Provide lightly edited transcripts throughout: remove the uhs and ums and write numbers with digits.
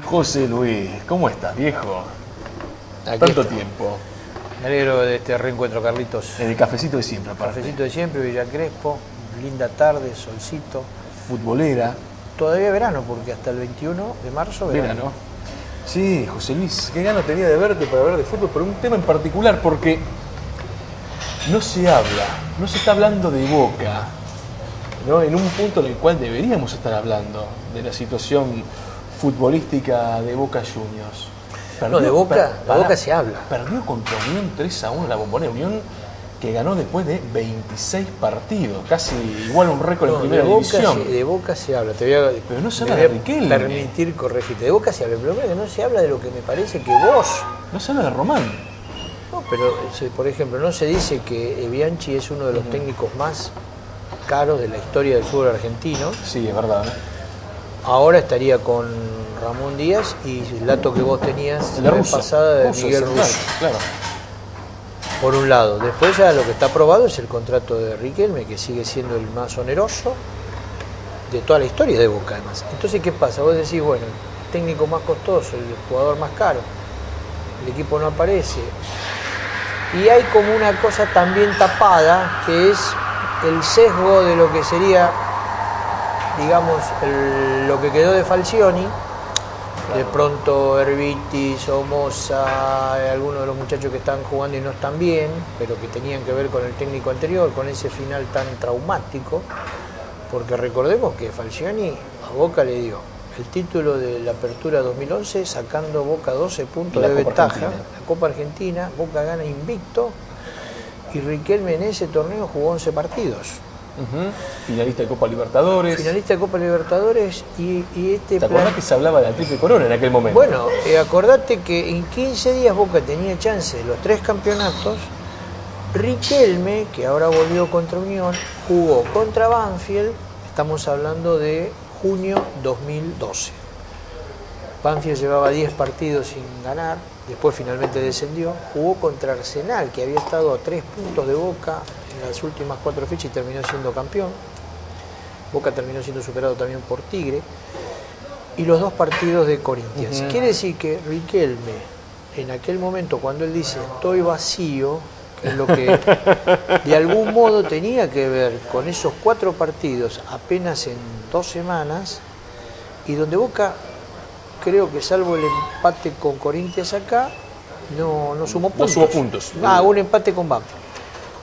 José Luis, ¿cómo estás, viejo? Aquí Tanto está. tiempo. Me alegro de este reencuentro, Carlitos. El cafecito de siempre, aparte. Cafecito de siempre, Villa Crespo, linda tarde, solcito. Futbolera. Todavía verano, porque hasta el 21 de marzo verano. Verano. Sí, José Luis, qué ganas tenía de verte para hablar de fútbol, pero un tema en particular, porque no se habla, no se está hablando de Boca, ¿no? En un punto en el cual deberíamos estar hablando de la situación futbolística de Boca Juniors. No, de Boca se habla. Perdió contra Unión 3-1 en la Bombonera. Unión que ganó después de 26 partidos, casi igual un récord en primera división. De Boca se habla. Pero no se habla de Riquelme. Permitir corregirte. De Boca se habla. Pero que no se habla de lo que me parece que vos. No se habla de Román. No, pero por ejemplo, no se dice que Bianchi es uno de los técnicos más caros de la historia del fútbol argentino. Sí, es verdad. Ahora estaría con Ramón Díaz y el dato que vos tenías la vez pasada de Miguel Russo. Claro. Por un lado. Después ya lo que está aprobado es el contrato de Riquelme, que sigue siendo el más oneroso de toda la historia de Boca, además. Entonces, ¿qué pasa? Vos decís, bueno, el técnico más costoso, el jugador más caro, el equipo no aparece. Y hay como una cosa también tapada, que es el sesgo de lo que sería, digamos, lo que quedó de Falcioni. De pronto Herbiti, Somoza, algunos de los muchachos que están jugando y no están bien, pero que tenían que ver con el técnico anterior, con ese final tan traumático, porque recordemos que Falcioni a Boca le dio el título de la Apertura 2011, sacando Boca 12 puntos de ventaja, la Copa Argentina, Boca gana invicto, y Riquelme en ese torneo jugó 11 partidos. Finalista de Copa Libertadores. Finalista de Copa Libertadores y este ¿Te acordás que se hablaba de la Triple Corona en aquel momento? Bueno, acordate que en 15 días Boca tenía chance de los 3 campeonatos. Riquelme, que ahora volvió contra Unión, jugó contra Banfield, estamos hablando de junio 2012. Banfield llevaba 10 partidos sin ganar, después finalmente descendió, jugó contra Arsenal, que había estado a 3 puntos de Boca en las últimas 4 fechas y terminó siendo campeón. Boca terminó siendo superado también por Tigre. Y los 2 partidos de Corinthians. Quiere decir que Riquelme, en aquel momento, cuando él dice estoy vacío, que es lo que de algún modo tenía que ver con esos 4 partidos apenas en 2 semanas, y donde Boca, creo que salvo el empate con Corinthians acá, no sumó puntos. No sumó puntos. Un empate con Banfield.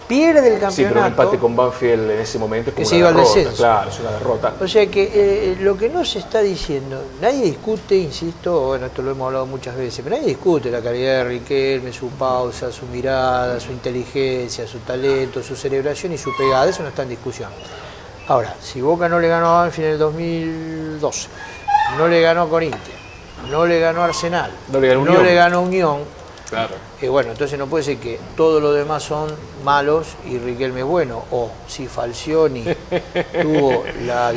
Pierde el campeonato. Sí, pero un empate con Banfield en ese momento es como que se iba al descenso. Claro, es una derrota. O sea que lo que no se está diciendo, nadie discute, insisto, bueno, esto lo hemos hablado muchas veces, pero nadie discute la calidad de Riquelme, su pausa, su mirada, su inteligencia, su talento, su celebración y su pegada, eso no está en discusión. Ahora, si Boca no le ganó a Banfield en el 2012, no le ganó a Corinthians, no le ganó a Arsenal, no le ganó a Unión, claro. Bueno, entonces no puede ser que todos los demás son malos y Riquelme es bueno. O si Falcioni tuvo la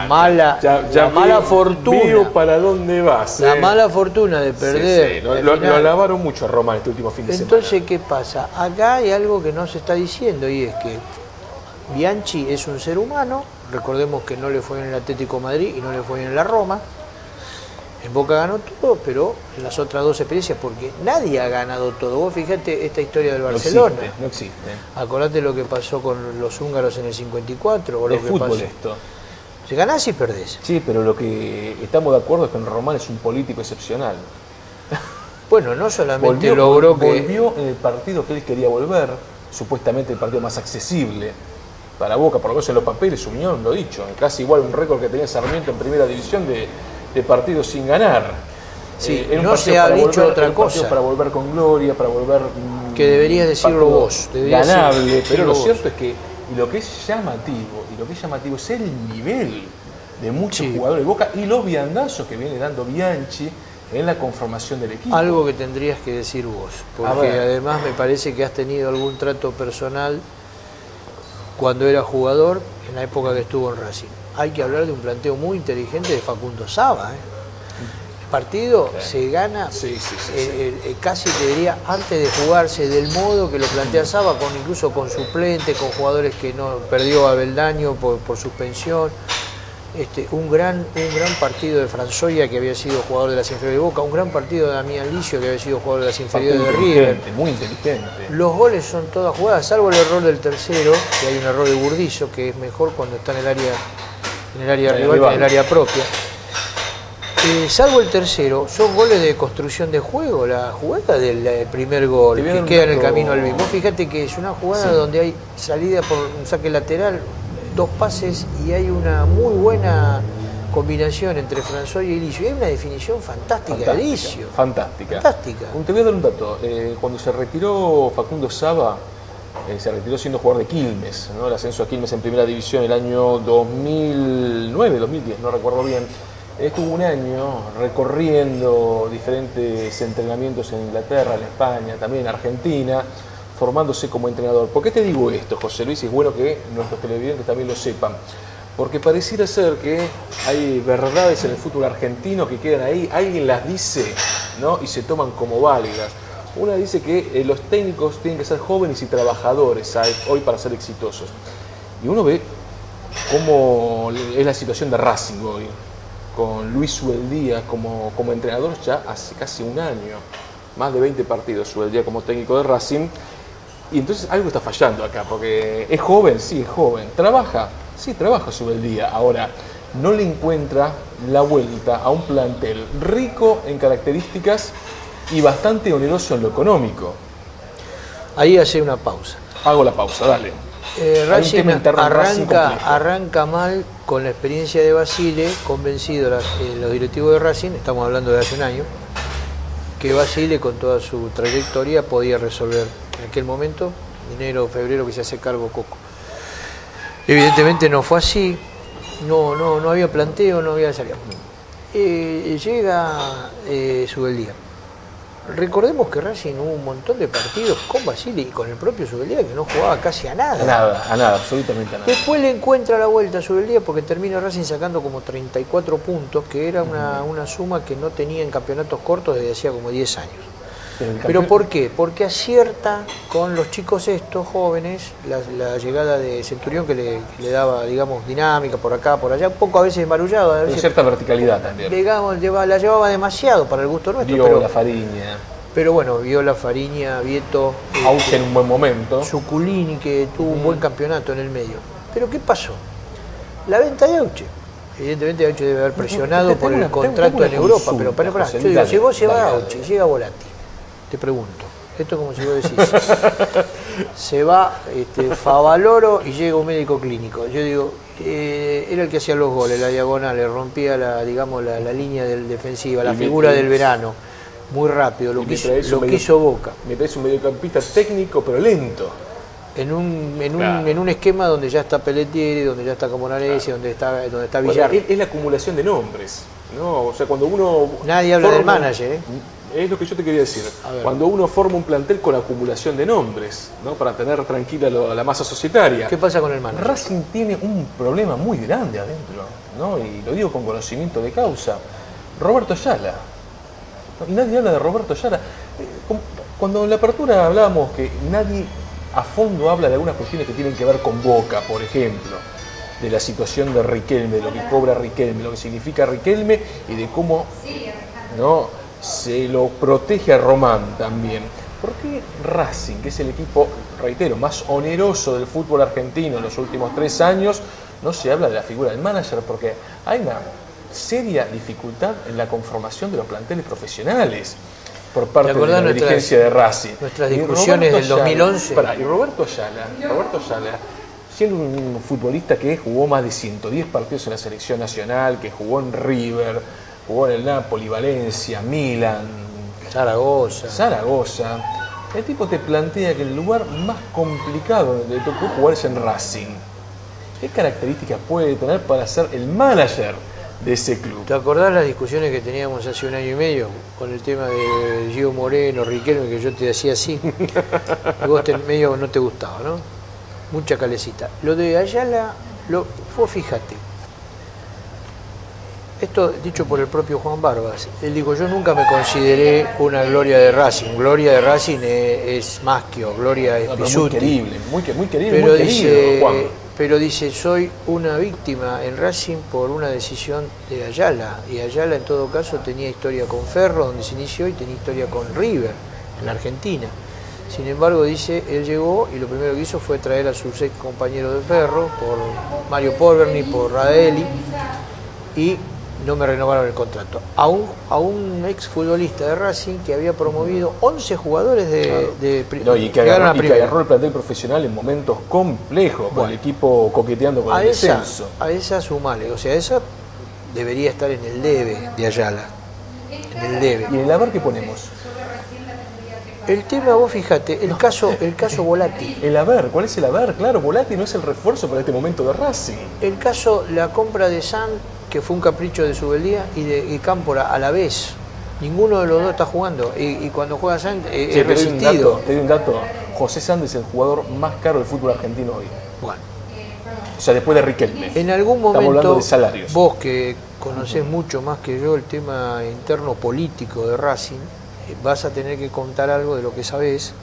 mala fortuna. ¿Para dónde vas? La mala fortuna de perder. Sí. Lo alabaron mucho a Román este último fin de semana. Entonces, ¿qué pasa? Acá hay algo que no se está diciendo y es que Bianchi es un ser humano. Recordemos que no le fue en el Atlético de Madrid y no le fue en la Roma. En Boca ganó todo, pero en las otras 2 experiencias, porque nadie ha ganado todo. Vos fíjate esta historia del Barcelona. No existe. Acordate lo que pasó con los húngaros en el 54. O lo es que fútbol pasó. esto. Si ganás y perdés. Sí, pero lo que estamos de acuerdo es que Román es un político excepcional. Bueno, no solamente volvió en el partido que él quería volver, supuestamente el partido más accesible para Boca, por lo menos en los papeles, Unión, lo dicho, casi igual un récord que tenía Sarmiento en primera división de partidos sin ganar. Sí, no se ha dicho otra cosa. Para volver con gloria, para volver... Que deberías decirlo vos. Ganable, pero lo cierto es que lo que es llamativo es el nivel de muchos jugadores de Boca y los viandazos que viene dando Bianchi en la conformación del equipo. Algo que tendrías que decir vos, porque además me parece que has tenido algún trato personal cuando era jugador, en la época que estuvo en Racing. Hay que hablar de un planteo muy inteligente de Facundo Saba. partido se gana casi te diría antes de jugarse, del modo que lo plantea Saba, incluso con suplentes, con jugadores que no perdió a Beldaño por suspensión. Un gran partido de Franzoia, que había sido jugador de las inferiores de Boca, un gran partido de Damián Licio, que había sido jugador de las inferiores de River. Muy inteligente. Los goles son todas jugadas, salvo el error del tercero, que hay un error de Burdizo, que es mejor cuando está en el área rival que en el área propia. Salvo el tercero, son goles de construcción de juego. La jugada del primer gol, que queda en el camino al mismo. Fíjate que es una jugada donde hay salida por un saque lateral, 2 pases, y hay una muy buena combinación entre Franzoia y Licio. Y hay una definición fantástica de Licio. Fantástica. Te voy a dar un dato. Cuando se retiró Facundo Saba, se retiró siendo jugador de Quilmes, ¿no? El ascenso a Quilmes en primera división el año 2009, 2010, no recuerdo bien. Estuvo un año recorriendo diferentes entrenamientos en Inglaterra, en España, también en Argentina, formándose como entrenador. ¿Por qué te digo esto, José Luis? Y es bueno que nuestros televidentes también lo sepan. Porque pareciera ser que hay verdades en el fútbol argentino que quedan ahí, alguien las dice, ¿no? Y se toman como válidas. Una dice que los técnicos tienen que ser jóvenes y trabajadores hoy para ser exitosos. Y uno ve cómo es la situación de Racing hoy, con Luis Subeldía como entrenador ya hace casi un año, más de 20 partidos Subeldía como técnico de Racing, y entonces algo está fallando acá, porque es joven, sí, es joven, trabaja Subeldía, ahora no le encuentra la vuelta a un plantel rico en características y bastante oneroso en lo económico. Ahí hace una pausa. Hago la pausa, dale. Racing arranca mal con la experiencia de Basile, convencido los directivos de Racing, estamos hablando de hace un año, que Basile con toda su trayectoria podía resolver en aquel momento, enero o febrero que se hace cargo Coco. Evidentemente no fue así, no había planteo, no había salida. Llega Subeldía. Recordemos que Racing hubo un montón de partidos con Basile y con el propio Subeldía que no jugaba casi a nada. A nada, absolutamente a nada. Después le encuentra la vuelta a Subeldía porque termina Racing sacando como 34 puntos, que era una suma que no tenía en campeonatos cortos desde hacía como 10 años. ¿Pero por qué? Porque acierta con los chicos estos jóvenes la llegada de Centurión, que le daba, digamos, dinámica por acá, por allá, un poco a veces marullado. A veces, cierta verticalidad también. Digamos, la llevaba demasiado para el gusto nuestro. Viola, Fariña. Pero bueno, Viola, Fariña, Vieto. Auche en un buen momento. Zuculini, que tuvo un buen campeonato en el medio. ¿Pero qué pasó? La venta de Auche. Evidentemente Auche debe haber presionado por el contrato en Europa, pero pará, yo digo, llegó, se va Auche, llega Volati. Te pregunto, esto es como si vos decís, se va Favaloro y llega un médico clínico. Yo digo, era el que hacía los goles, la diagonal, le rompía la línea del defensiva, la figura del verano, muy rápido, lo que hizo Boca. Me traes un mediocampista técnico pero lento. En un esquema donde ya está Pelletieri, donde ya está Camonaresi, donde está Villar. Bueno, es la acumulación de nombres, ¿no? O sea, cuando uno... Nadie habla del manager, ¿eh? Es lo que yo te quería decir. Cuando uno forma un plantel con acumulación de nombres, ¿no? Para tener tranquila la masa societaria. ¿Qué pasa con el manager? Racing tiene un problema muy grande adentro, ¿no? Y lo digo con conocimiento de causa. Roberto Ayala. Y nadie habla de Roberto Ayala. Cuando en la apertura hablábamos que nadie a fondo habla de algunas cuestiones que tienen que ver con Boca, por ejemplo, de la situación de Riquelme, de lo que cobra Riquelme, lo que significa Riquelme y de cómo, ¿no?, se lo protege a Román también. ¿Por qué Racing, que es el equipo, reitero, más oneroso del fútbol argentino en los últimos 3 años, no se habla de la figura del manager? Porque hay una seria dificultad en la conformación de los planteles profesionales por parte de la dirigencia de Racing. Nuestras discusiones del 2011. Y Roberto Ayala, siendo un futbolista que jugó más de 110 partidos en la selección nacional, que jugó en River, jugó en el Napoli, Valencia, Milan, Zaragoza. El tipo te plantea que el lugar más complicado donde le tocó jugar es en Racing. ¿Qué características puede tener para ser el manager de ese club? ¿Te acordás las discusiones que teníamos hace un año y medio con el tema de Gio Moreno, Riquelme, que yo te decía así? Y vos medio no te gustaba, ¿no? Mucha calecita. Lo de Ayala, vos fíjate. Esto dicho por el propio Juan Barbas. Él dijo, yo nunca me consideré una gloria de Racing. Gloria de Racing es Maschio, gloria es Pisuti. Muy querible, muy querible, Pero muy querido, Juan. pero dice, soy una víctima en Racing por una decisión de Ayala. Y Ayala en todo caso tenía historia con Ferro, donde se inició, y tenía historia con River, en la Argentina. Sin embargo, dice, él llegó y lo primero que hizo fue traer a sus ex compañeros de Ferro, por Mario Polverni, por Radelli, y no me renovaron el contrato. A un ex futbolista de Racing que había promovido 11 jugadores y que agarró el plantel profesional en momentos complejos, con el equipo coqueteando con el descenso. A esa sumale, o sea, esa debería estar en el debe de Ayala. En el debe. ¿Y en el haber qué ponemos? El tema, vos fíjate, el caso Volati. El haber, ¿cuál es el haber? Claro, Volati no es el refuerzo para este momento de Racing. El caso, la compra de San, que fue un capricho de Subeldía, y Cámpora a la vez. Ninguno de los dos está jugando. Y cuando juega San, es resistido. Te doy un dato. José Sand es el jugador más caro del fútbol argentino hoy. Bueno. O sea, después de Riquelme. En algún momento, estamos hablando de salarios. Vos que conocés mucho más que yo el tema interno político de Racing, vas a tener que contar algo de lo que sabés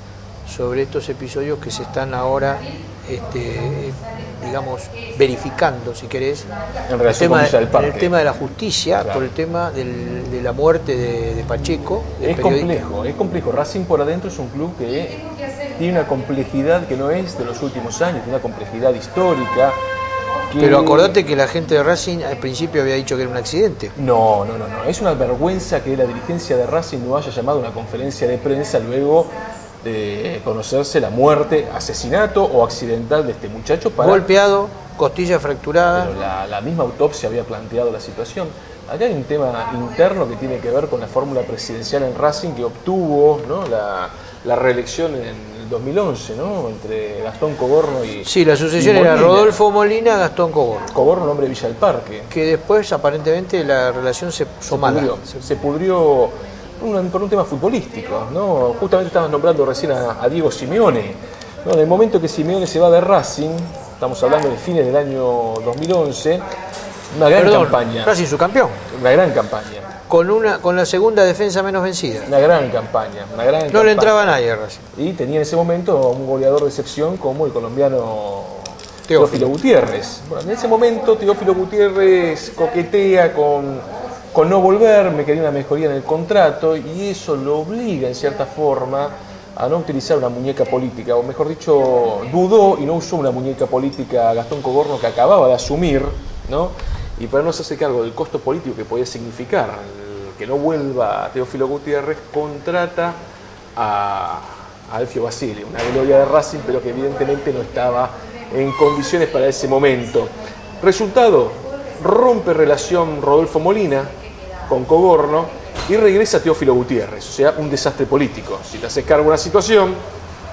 sobre estos episodios que se están ahora, digamos, verificando, si querés, en relación con Villa del Parque. el tema de la justicia, claro, por el tema de la muerte de Pacheco. Es complejo. Racing por adentro es un club que tiene una complejidad que no es de los últimos años, tiene una complejidad histórica. Pero acordate que la gente de Racing al principio había dicho que era un accidente. No. Es una vergüenza que la dirigencia de Racing no haya llamado a una conferencia de prensa luego de conocerse la muerte, asesinato o accidental de este muchacho. Golpeado, costilla fracturada. Pero la misma autopsia había planteado la situación. Acá hay un tema interno que tiene que ver con la fórmula presidencial en Racing que obtuvo, ¿no?, la reelección en el 2011, ¿no?, entre Gastón Coborno y... Sí, la sucesión era Rodolfo Molina, Gastón Coborno. Coborno, nombre de Villa del Parque. Que después, aparentemente, la relación se pudrió por un tema futbolístico, ¿no? Justamente estabas nombrando recién a Diego Simeone, ¿no? En el momento que Simeone se va de Racing, estamos hablando de fines del año 2011, una gran campaña. Racing subcampeón. Una gran campaña. Con la segunda defensa menos vencida. Una gran campaña. No le entraba a nadie a Racing. Y tenía en ese momento un goleador de excepción como el colombiano Teófilo Gutiérrez. Bueno, en ese momento Teófilo Gutiérrez coquetea con no volver, me quería una mejoría en el contrato, y eso lo obliga en cierta forma a no utilizar una muñeca política, o mejor dicho, dudó y no usó una muñeca política Gastón Coborno, que acababa de asumir, ¿no? Y para no hacerse cargo del costo político que podía significar que no vuelva Teófilo Gutiérrez, contrata a Alfio Basile, una gloria de Racing, pero que evidentemente no estaba en condiciones para ese momento. Resultado, rompe relación Rodolfo Molina con Coborno y regresa Teófilo Gutiérrez, o sea, un desastre político. Si te haces cargo de una situación,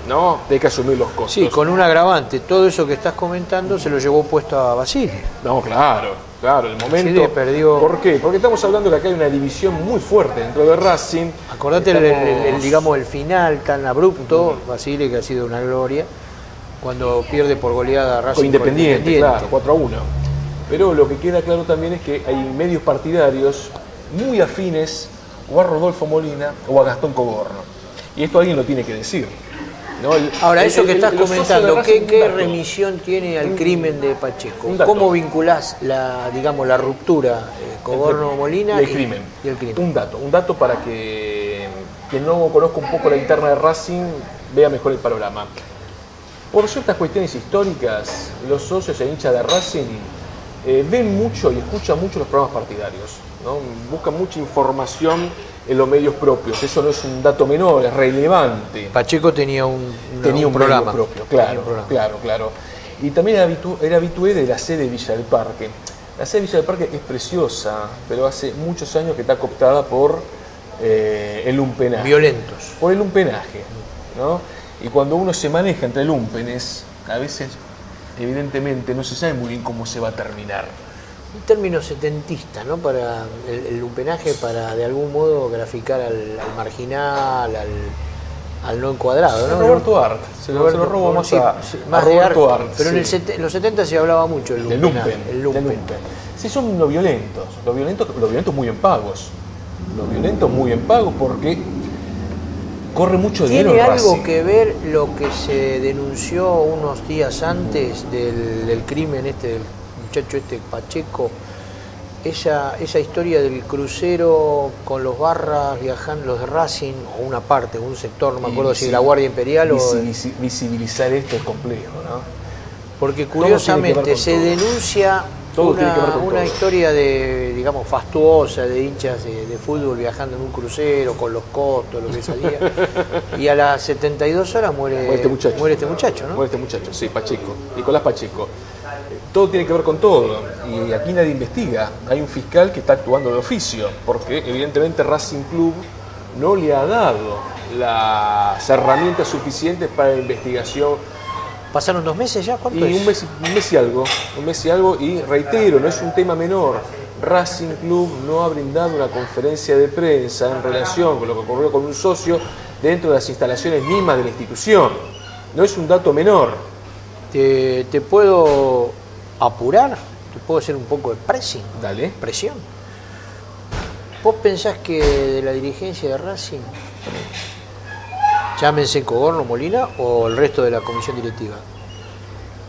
¿no?, hay que asumir los costos. Sí, con un agravante, todo eso que estás comentando se lo llevó puesto a Basile. No, claro, el momento... Basile perdió... ¿Por qué? Porque estamos hablando de que acá hay una división muy fuerte dentro de Racing. Acordate digamos, el final tan abrupto, Basile, que ha sido una gloria, cuando pierde por goleada Racing con Independiente, claro, 4-1. Pero lo que queda claro también es que hay medios partidarios muy afines o a Rodolfo Molina o a Gastón Coborno. Y esto alguien lo tiene que decir, ¿no? Ahora, eso que estás comentando, ¿qué remisión tiene al crimen de Pacheco? ¿Cómo vinculás la ruptura Coborno-Molina y el crimen? Un dato para que quien no conozca un poco la interna de Racing vea mejor el panorama. Por ciertas cuestiones históricas, los socios e hinchas de Racing ven mucho y escuchan mucho los programas partidarios, ¿no? Buscan mucha información en los medios propios. Eso no es un dato menor, es relevante. Pacheco tenía un programa propio, claro. Y también era habitué de la sede de Villa del Parque. La sede de Villa del Parque es preciosa, pero hace muchos años que está cooptada por el lumpenaje. Violentos. Por el lumpenaje, ¿no? Y cuando uno se maneja entre lumpenes, a veces, evidentemente, no se sabe muy bien cómo se va a terminar. Un término setentista, ¿no? Para el lumpenaje, para de algún modo graficar al marginal, al no encuadrado, ¿no? Roberto Art, se lo robo más a de Roberto Art. Pero sí, en los 70 se hablaba mucho del lumpen. Lumpen. Sí, son los violentos muy en pagos. Los violentos muy en pagos porque corre mucho dinero en ¿Tiene Racing. algo que ver lo que se denunció unos días antes del crimen del muchacho Pacheco? Esa historia del crucero con los barras viajando, los de Racing, o una parte, un sector, no me acuerdo si de la Guardia Imperial o... Visibilizar esto es complejo, ¿no? Porque curiosamente se denuncia una historia de, digamos, fastuosa de hinchas de fútbol viajando en un crucero con los costos, lo que salía, y a las 72 horas muere este muchacho, ¿no? Muere este muchacho, sí, Pacheco, Nicolás Pacheco. Todo tiene que ver con todo, y aquí nadie investiga. Hay un fiscal que está actuando de oficio, porque evidentemente Racing Club no le ha dado las herramientas suficientes para la investigación. ¿Pasaron 2 meses ya? ¿Cuánto es? Un mes y algo, y reitero, no es un tema menor. Racing Club no ha brindado una conferencia de prensa en relación con lo que ocurrió con un socio dentro de las instalaciones mismas de la institución. No es un dato menor. ¿Te puedo apurar? ¿Te puedo hacer un poco de pressing? Dale. Presión. ¿Vos pensás que de la dirigencia de Racing, llámense Cogorno, Molina o el resto de la comisión directiva,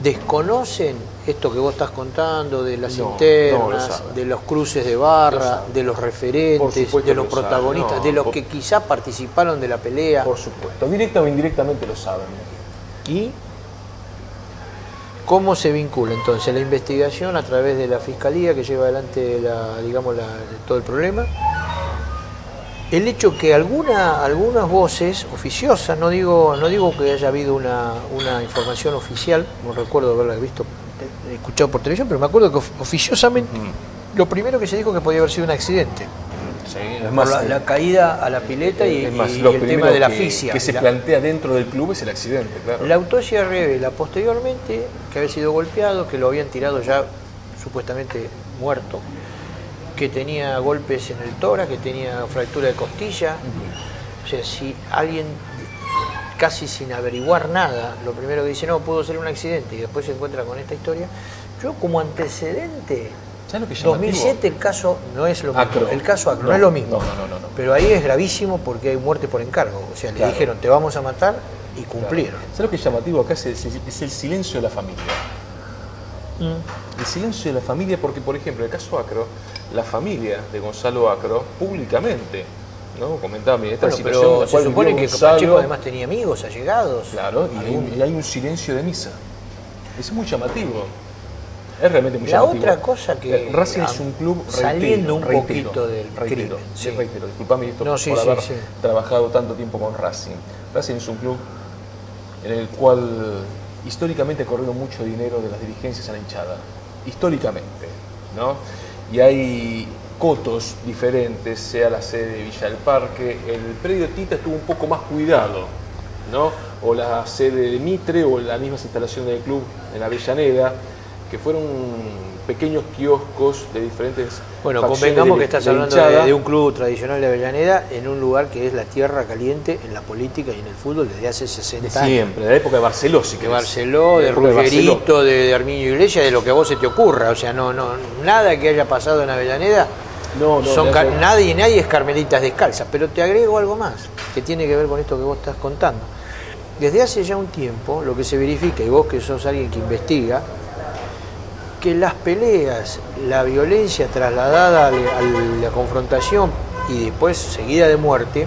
desconocen esto que vos estás contando de las internas, de los cruces de barra, de los referentes, de los protagonistas, de los que quizás participaron de la pelea? Por supuesto, directa o indirectamente lo saben. ¿Y cómo se vincula entonces la investigación a través de la fiscalía que lleva adelante todo el problema? El hecho que algunas voces oficiosas, no digo que haya habido una información oficial, no recuerdo haberla visto, escuchado por televisión, pero me acuerdo que oficiosamente lo primero que se dijo que podía haber sido un accidente. Sí, es más, la caída a la pileta y el tema de la asfixia. Que se plantea dentro del club es el accidente, claro. La autopsia revela posteriormente que había sido golpeado, que lo habían tirado ya supuestamente muerto, que tenía golpes en el tórax, que tenía fractura de costilla. O sea, si alguien casi sin averiguar nada, lo primero que dice, no, pudo ser un accidente, y después se encuentra con esta historia, yo como antecedente, 2007 el caso no es lo mismo. Acro. El caso Acro no es lo mismo. No. Pero ahí es gravísimo porque hay muerte por encargo. O sea, le dijeron, te vamos a matar, y cumplieron. ¿Sabes lo que es llamativo acá? Es el silencio de la familia. El silencio de la familia, porque por ejemplo, en el caso Acro, la familia de Gonzalo Acro, públicamente, ¿no? Comentaba esta situación. Pero se supone que Pacheco además tenía amigos, allegados. Claro, y hay un silencio de misa. Es muy llamativo. Es realmente muy llamativo. La otra cosa que Racing es un club saliendo un poquito del crimen. Reitero, disculpame esto por haber trabajado tanto tiempo con Racing. Racing es un club en el cual históricamente ha corrido mucho dinero de las dirigencias a la hinchada. Históricamente, ¿no? Y hay cotos diferentes, sea la sede de Villa del Parque, el predio Tita estuvo un poco más cuidado, ¿no? O la sede de Mitre o las mismas instalaciones del club en Avellaneda, que fueron pequeños kioscos de diferentes convengamos que estás hablando de un club tradicional de Avellaneda en un lugar que es la tierra caliente en la política y en el fútbol desde hace 60 años. Siempre, de la época de Barceló, de Barceló, de Ruggerito, de Arminio Iglesias, de lo que a vos se te ocurra. O sea, nada que haya pasado en Avellaneda. Nadie es Carmelitas Descalzas, pero te agrego algo más que tiene que ver con esto que vos estás contando. Desde hace ya un tiempo, lo que se verifica, y vos que sos alguien que investiga, que las peleas, la violencia trasladada a la confrontación y después seguida de muerte,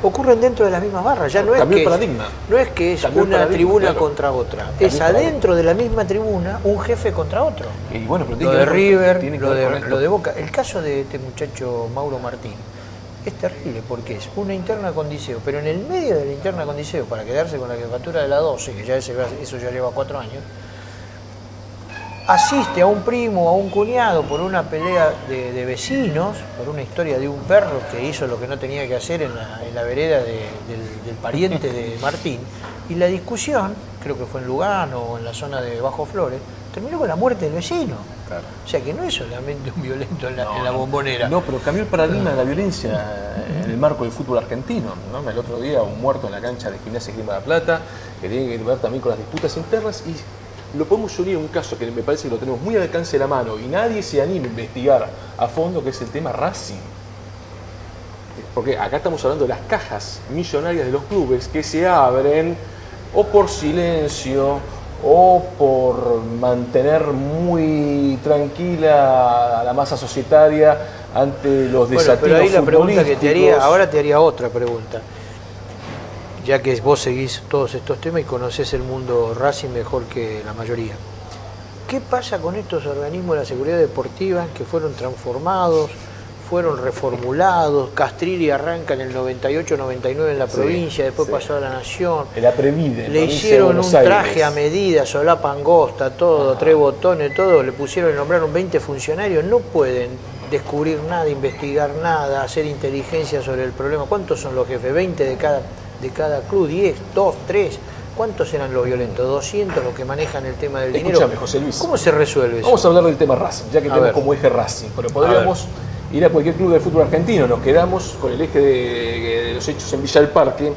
ocurren dentro de las mismas barras. Ya no es que es una tribuna contra otra, es adentro de la misma tribuna un jefe contra otro. Y bueno, pero lo de River, lo de Boca. El caso de este muchacho Mauro Martín es terrible porque es una interna con Diceo, pero en el medio de la interna con Diceo, para quedarse con la jefatura de la 12, que ya eso ya lleva 4 años, asiste a un primo, a un cuñado por una pelea de vecinos, por una historia de un perro que hizo lo que no tenía que hacer en la vereda del pariente de Martín, y la discusión, creo que fue en Lugano o en la zona de Bajo Flores, terminó con la muerte del vecino. Claro. O sea que no es solamente un violento en la Bombonera. No, pero cambió el paradigma de la violencia en el marco del fútbol argentino, ¿no? El otro día un muerto en la cancha de Gimnasia y Grima de la Plata, que tiene que ver también con las disputas internas, y lo podemos unir a un caso que me parece que lo tenemos muy al alcance de la mano y nadie se anima a investigar a fondo, que es el tema Racing. Porque acá estamos hablando de las cajas millonarias de los clubes que se abren o por silencio o por mantener muy tranquila a la masa societaria ante los desatinos pero ahí la pregunta que te haría, futbolísticos. ahora te haría otra pregunta. Ya que vos seguís todos estos temas y conocés el mundo Racing mejor que la mayoría. ¿Qué pasa con estos organismos de la seguridad deportiva que fueron transformados, fueron reformulados? Castrilli arranca en el 98-99 en la provincia, después pasó a la Nación. La Previde. Le hicieron un traje a medida, solapa angosta, todo, 3 botones, todo. Le pusieron y nombraron 20 funcionarios. No pueden descubrir nada, investigar nada, hacer inteligencia sobre el problema. ¿Cuántos son los jefes? 20 de cada club, 10, 2, 3. ¿Cuántos eran los violentos? 200 los que manejan el tema del dinero. Escúchame, José Luis. ¿Cómo se resuelve eso? Vamos a hablar del tema Racing, ya que tenemos ver. como eje Racing. Pero podríamos ir a cualquier club de fútbol argentino. Nos quedamos con el eje de los hechos en Villa del Parque.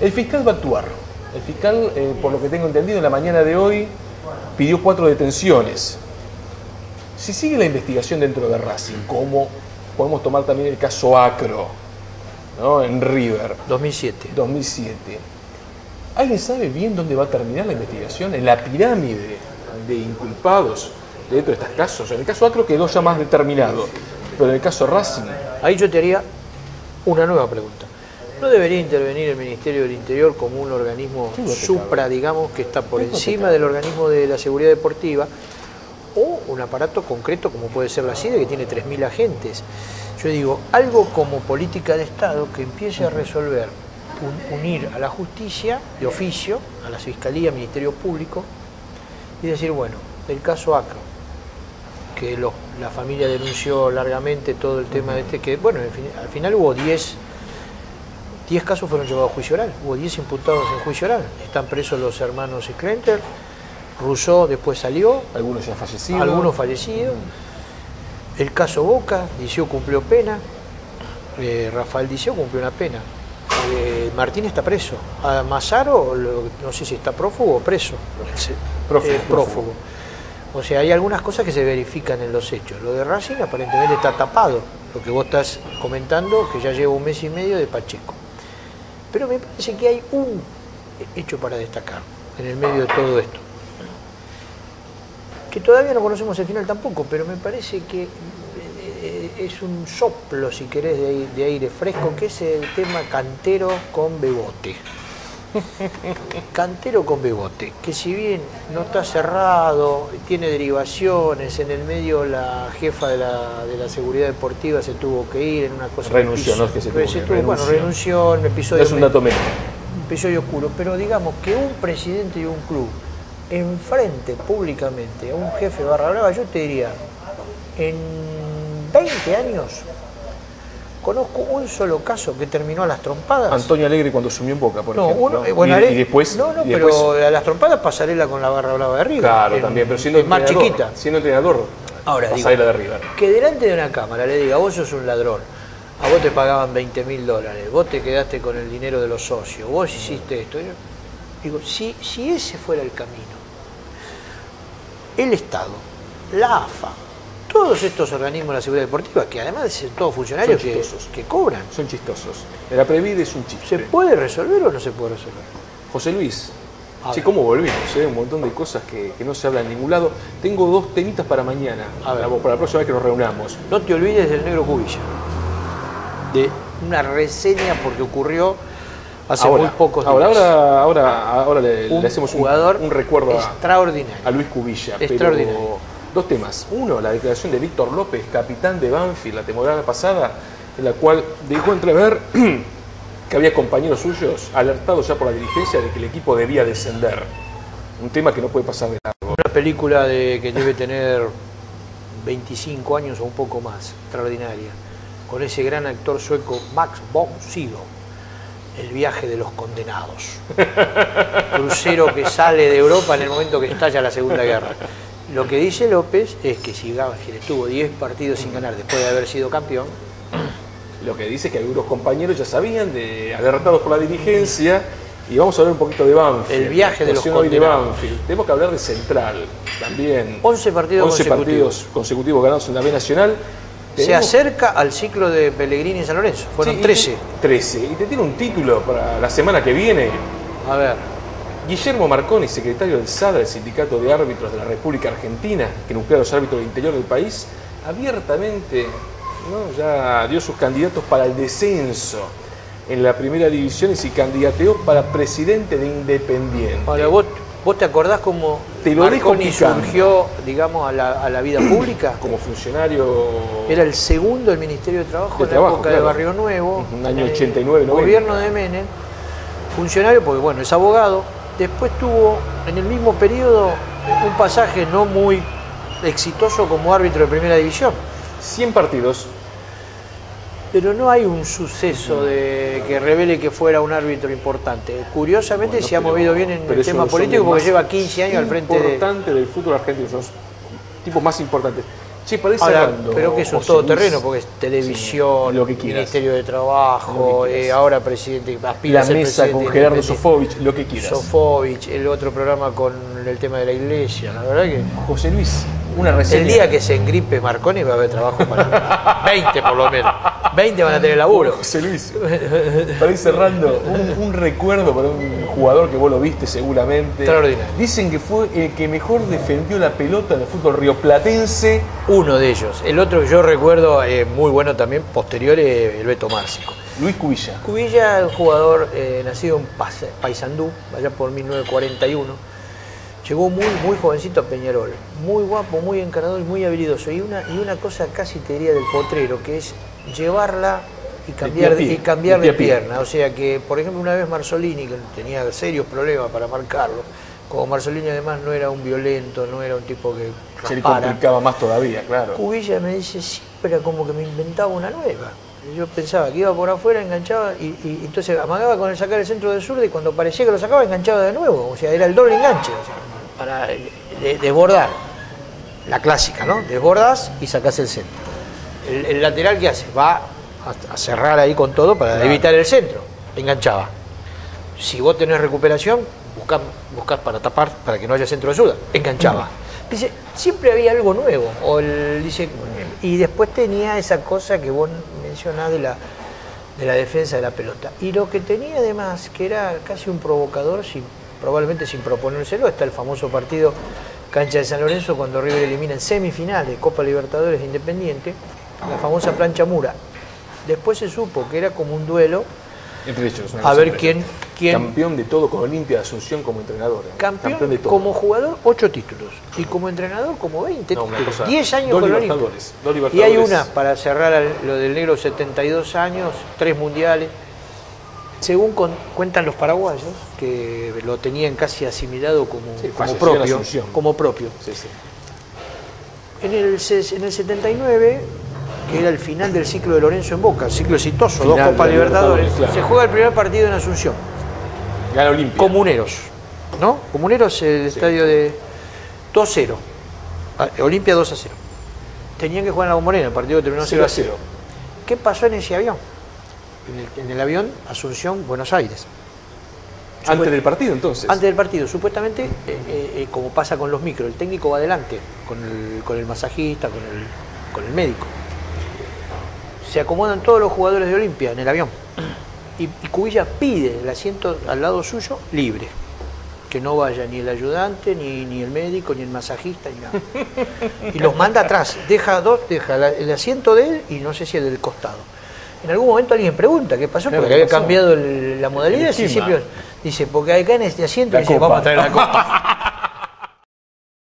El fiscal va a actuar. El fiscal, por lo que tengo entendido, en la mañana de hoy pidió 4 detenciones. Si sigue la investigación dentro de Racing, como podemos tomar también el caso Acro, ¿no? En River, 2007. 2007. ¿Alguien sabe bien dónde va a terminar la investigación? En la pirámide de inculpados dentro de estos casos. En el caso Acro quedó ya más determinado, pero en el caso Racing... Ahí yo te haría una nueva pregunta. ¿No debería intervenir el Ministerio del Interior como un organismo supra, digamos, que está por encima del organismo de la seguridad deportiva, o un aparato concreto como puede ser la CIDE, que tiene 3.000 agentes? Yo digo, algo como política de Estado que empiece a resolver, unir a la justicia de oficio, a la Fiscalía, al Ministerio Público, y decir, bueno, el caso Acro, que la familia denunció largamente todo el tema de que, bueno, al final hubo 10 casos fueron llevados a juicio oral, hubo 10 imputados en juicio oral. Están presos los hermanos Schlenter, Rousseau después salió. Algunos ya fallecidos. Algunos fallecidos. El caso Boca, Diceo cumplió pena. Rafael Diceo cumplió una pena. Martín está preso. A Mazzaro, no sé si está prófugo o preso. Prófugo. O sea, hay algunas cosas que se verifican en los hechos. Lo de Racing aparentemente está tapado. Lo que vos estás comentando, que ya lleva 1 mes y medio de Pacheco. Pero me parece que hay un hecho para destacar en el medio de todo esto, que todavía no conocemos el final tampoco, pero me parece que es un soplo, si querés, de aire fresco, que es el tema Cantero con Bebote. Cantero con Bebote, que si bien no está cerrado, tiene derivaciones, en el medio la jefa de la seguridad deportiva se tuvo que ir en una cosa... Renunció, no es que se tuvo que ir, bueno, renunció en un episodio... Es un dato menor. Un episodio oscuro, pero digamos que un presidente de un club enfrente públicamente a un jefe barra brava, yo te diría, en 20 años conozco un solo caso que terminó a las trompadas. Antonio Alegre cuando sumió en Boca, por ejemplo. Bueno, y después... pero a las trompadas Pasarela con la barra brava de River. Claro, también, pero siendo más chiquita. Siendo entrenador, ahora Pasarela de River. Que delante de una cámara le diga, vos sos un ladrón, a vos te pagaban $20.000, vos te quedaste con el dinero de los socios, vos hiciste esto. Yo digo, si ese fuera el camino, el Estado, la AFA, todos estos organismos de la seguridad deportiva, que además son todos funcionarios que cobran. Son chistosos. La Previde es un chiste. ¿Se puede resolver o no se puede resolver? José Luis, sí, ¿cómo volvimos? Un montón de cosas que no se habla en ningún lado. Tengo 2 temitas para mañana, para la próxima vez que nos reunamos. No te olvides del Negro Cubilla, de una reseña porque ocurrió hace muy pocos días. Ahora le hacemos un recuerdo extraordinario. a Luis Cubilla. Extraordinario. Pero 2 temas. Uno, la declaración de Víctor López, capitán de Banfield la temporada pasada, en la cual dejó entrever que había compañeros suyos alertados ya por la dirigencia de que el equipo debía descender. Un tema que no puede pasar de largo. Una película que debe tener 25 años o un poco más, extraordinaria, con ese gran actor sueco Max von Sydow, El viaje de los condenados. Crucero que sale de Europa en el momento que estalla la Segunda Guerra. Lo que dice López es que si Banfield estuvo 10 partidos sin ganar después de haber sido campeón... Lo que dice es que algunos compañeros ya sabían, alertados por la dirigencia, Y vamos a hablar un poquito de Banfield. El viaje de los hoy de condenados. Banfield. Tenemos que hablar de Central también. 11 partidos 11 consecutivos. partidos consecutivos ganados en la B Nacional. Se acerca al ciclo de Pellegrini en San Lorenzo. Fueron Sí, 13. 13. Y te tiene un título para la semana que viene. A ver. Guillermo Marconi, secretario del SADA, el Sindicato de Árbitros de la República Argentina, que nuclea a los árbitros del interior del país, abiertamente, ¿no?, ya dio sus candidatos para el descenso en la primera división y se candidateó para presidente de Independiente. Ahora, ¿vos te acordás cómo Te lo dejo Marconi picando. surgió, digamos, a la vida pública? Como funcionario... Era el segundo del Ministerio de Trabajo De en Trabajo, la época claro. de Barrio Nuevo. Un año en el 89, 90. Gobierno de Menem. Funcionario porque, bueno, es abogado. Después tuvo, en el mismo periodo, un pasaje no muy exitoso como árbitro de primera división. 100 partidos. Pero no hay un suceso que revele que fuera un árbitro importante. Curiosamente Bueno, se ha pero- movido bien en pero el es tema uno de los político hombres porque más lleva 15 años al frente de... importante del fútbol argentino, son los tipos más importantes. Che, para ir Ahora, cerrando, pero que es un José todoterreno Luis, porque es televisión, sí, lo que quieras. Ministerio de Trabajo, Lo que quieras. ahora presidente, aspira la a ser mesa presidente con Gerardo independiente. Sofovich, lo que quieras. Sofovich, el otro programa con el tema de la iglesia, la verdad que... José Luis, una reseña. El día que se engripe Marconi va a haber trabajo para 20 por lo menos. 20 van a tener laburo. José Luis, para ir cerrando, un recuerdo para un jugador que vos lo viste seguramente. Extraordinario. Dicen que fue el que mejor defendió la pelota en el fútbol rioplatense. Uno de ellos. El otro que yo recuerdo, muy bueno también, posterior, el Beto Márcico. Luis Cubilla. Cubilla, un jugador nacido en Paysandú, allá por 1941. Llegó muy jovencito a Peñarol. Muy guapo, muy encarador y muy habilidoso. Y una cosa casi te diría del potrero, que es llevarla y cambiar de pierna. O sea que, por ejemplo, una vez Marzolini, que tenía serios problemas para marcarlo, como Marzolini además no era un violento, no era un tipo que Se le raspara, complicaba más todavía, claro. Cubilla me dice, siempre era como que me inventaba una nueva. Yo pensaba que iba por afuera, enganchaba y entonces amagaba con el sacar el centro del sur y cuando parecía que lo sacaba, enganchaba de nuevo. O sea, era el doble enganche, o sea, para desbordar. La clásica, ¿no? Desbordás y sacás el centro. El lateral, ¿qué hace? Va a cerrar ahí con todo para evitar el centro. Enganchaba. Si vos tenés recuperación, buscás para tapar, para que no haya centro de ayuda. Enganchaba. Dice, siempre había algo nuevo. Dice, y después tenía esa cosa que vos mencionás de la defensa de la pelota. Y lo que tenía además, que era casi un provocador, probablemente sin proponérselo, está el famoso partido Cancha de San Lorenzo cuando River elimina en semifinales Copa Libertadores de Independiente, la famosa plancha Mura. Después se supo que era como un duelo Entre ellos. a ver quién Campeón de todo con Olimpia de Asunción como entrenador. campeón de todo. como jugador 8 títulos y como entrenador como 20 No, una títulos, cosa, 10 años dos con Olimpia. Libertadores, dos Y Libertadores. hay una, para cerrar lo del negro, 72 años, 3 mundiales. Según cuentan los paraguayos, que lo tenían casi asimilado como falleció en propio. Asunción. Como propio. Sí, sí. En el 79, que era el final del ciclo de Lorenzo en Boca, ciclo exitoso, Final 2 Copas de Libertadores, Libertadores, claro. se juega el primer partido en Asunción. Gana Olimpia. Comuneros, ¿no? Comuneros, el estadio de 2-0. Olimpia 2-0. Tenían que jugar en la Bombonera, el partido terminó 0-0. ¿Qué pasó en ese avión? En el avión Asunción, Buenos Aires. Antes del partido, entonces. Antes del partido, supuestamente, como pasa con los micros, el técnico va adelante con el masajista, con el médico. Se acomodan todos los jugadores de Olimpia en el avión. Y Cubilla pide el asiento al lado suyo libre. Que no vaya ni el ayudante, ni el médico, ni el masajista, ni nada. Y los manda atrás. Deja el asiento de él y no sé si el del costado. En algún momento alguien pregunta qué pasó, Claro, porque ¿qué había pasó? cambiado la modalidad. El esquema. Dice, porque acá en este asiento La dice, copa. vamos a traer la copa.